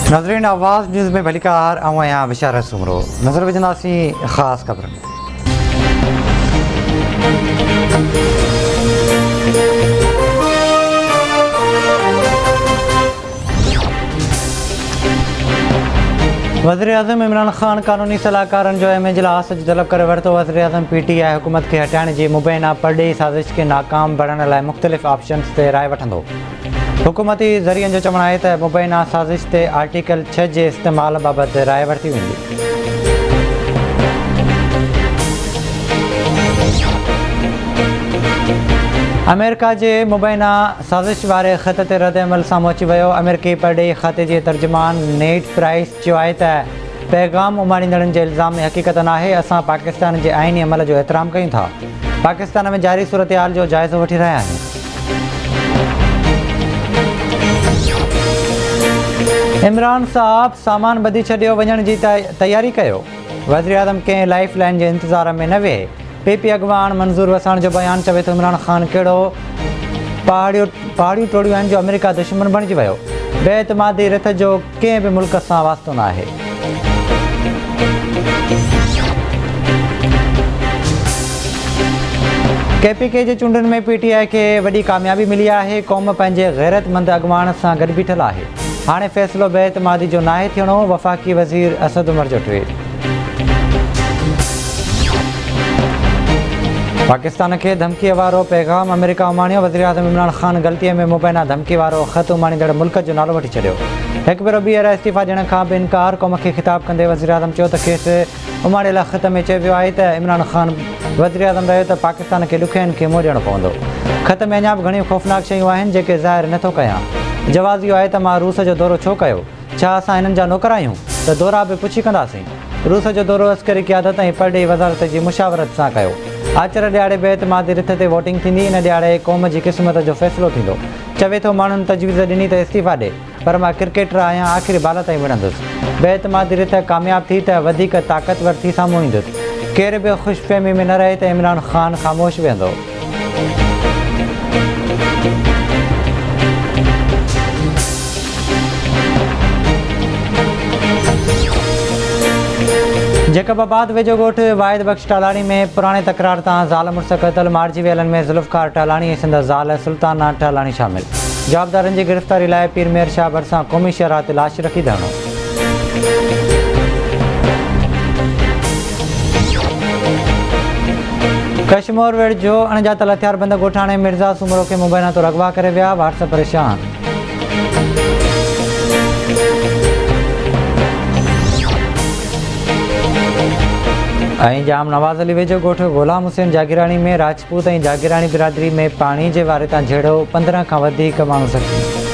नाज़रीन आवाज़ न्यूज़ में भलीकार आया विशारत सुमरो नज़र विझंदासीं ख़ासि ख़बरनि। वज़ीर आज़म इमरान ख़ान क़ानूनी सलाहकारनि जो एम इजलास तलब करे वरितो। वज़ीर आज़म PTI हुकूमत खे हटाइण जी मुबैना परॾेही साज़िश खे नाकाम बणाइण लाइ मुख़्तलिफ़ ऑप्शन्स ते राय वठंदो। हुकूमती ज़रियनि जो चवणु आहे त मुबैना साज़िश ते आर्टिकल 6 जे इस्तेमाल बाबति राय वरिती वेंदी। अमेरिका जे मुबैना साज़िश वारे ख़त ते रद्द अमल साम्हूं अची वियो। अमेरिकी परॾेही खाते जे तर्जुमान नेड प्राइस चयो आहे त पैगाम उमाड़ींदड़नि जे इल्ज़ाम में हक़ीक़त नाहे। असां पाकिस्तान जे आइनी अमल जो एतिराम कयूं था। पाकिस्तान में जारी सूरतहाल जो जाइज़ो वठी रहिया आहियूं। इमरान साहब सामान ॿधी छॾियो वञण जी तयारी कयो। वज़ीर आज़म कंहिं लाइफ लाइन जे इंतज़ार में न वेहे। PP अॻवान मंज़ूर वसाइण जो बयानु चवे थो इमरान ख़ान कहिड़ो पहाड़ियूं टोड़ियूं आहिनि जो अमेरिका दुश्मन बणिजी वियो। बेएतमादी रिथ जो कंहिं बि मुल्क सां वास्तो न आहे। KPK जे चूंडनि में PTI खे वॾी कामयाबी मिली आहे। क़ौम पंहिंजे ग़ैरतमंद अॻवान सां गॾु बीठल आहे। हाणे फ़ैसिलो बेएतमादी जो नाहे थियणो। वफ़ाक़ी वज़ीर असद उमर जो ट्वीट। पाकिस्तान खे धमकीअ वारो पैगाम अमेरिका उमाणियो। वज़ीर आज़म इमरान ख़ान ग़लतीअ में मुबैना धमकी वारो ख़त उमाणींदड़ मुल्क जो नालो वठी छॾियो। हिकु भेरो ॿीहर इस्तीफ़ा ॾियण खां बि इनकार। क़ौम खे ख़िताब कंदे वज़ीर आज़म चयो त खेसि उमाणियल ख़त में चयो वियो आहे त इमरान ख़ान वज़ीर आज़म रहियो त पाकिस्तान खे ॾुखियनि खे मुंहुं ॾियणो पवंदो। ख़त में अञा बि घणियूं ख़ौफ़नाक शयूं आहिनि जेके ज़ाहिर नथो कयां। जवाज़ इहो आहे त मां रूस जो दौरो छो कयो। छा असां हिननि जा नौकर आहियूं त दौरा बि पुछी कंदासीं। रूस जो दौरो अस्करी क़यादत ऐं परॾेही वज़ारत जी मुशावरत सां कयो। आचर ॾियारे बेएतमादी रिथ ते वोटिंग थींदी। इन ॾियारे क़ौम जी क़िस्मत जो फ़ैसिलो थींदो। चवे थो माण्हुनि तजवीज़ ॾिनी त इस्तीफ़ा ॾे पर मां क्रिकेटर आहियां आख़िरी बाल ताईं विढ़ंदुसि। बेएतमादी रिथ कामयाबु थी त वधीक ताक़तवर थी साम्हूं ईंदुसि। केर बि ख़ुशफ़हमी में न रहे त इमरान ख़ान ख़ामोश वेंदो। जैकबाबाद वेझो ॻोठ वाहिद बख़्श टालाणी में पुराणे तकरार तां ज़ाल मुड़ुस क़तल। मारिजी वियलनि में ज़ुल्फ़कार टालाणी ऐं संदसि ज़ाल सुल्ताना टालाणी शामिल। जवाबदारनि जी गिरफ़्तारी लाइ पीर मेहर शाह भरिसां क़ौमी शहरा ते लाश रखी धरणो। कश्मीर वेझो अणॼातल हथियारबंद ॻोठाणे मिर्ज़ा सुमरो खे मुबैना तौरु अगवा करे विया। WhatsApp परेशान। ऐं जाम नवाज़ अली वेझो ॻोठ ग़ुलाम हुसैन जागीराणी में राजपूत ऐं जागीराणी बिरादरी में पाणी जे वारे तां झेड़ो 15 खां वधीक माण्हू ज़ख़्मी।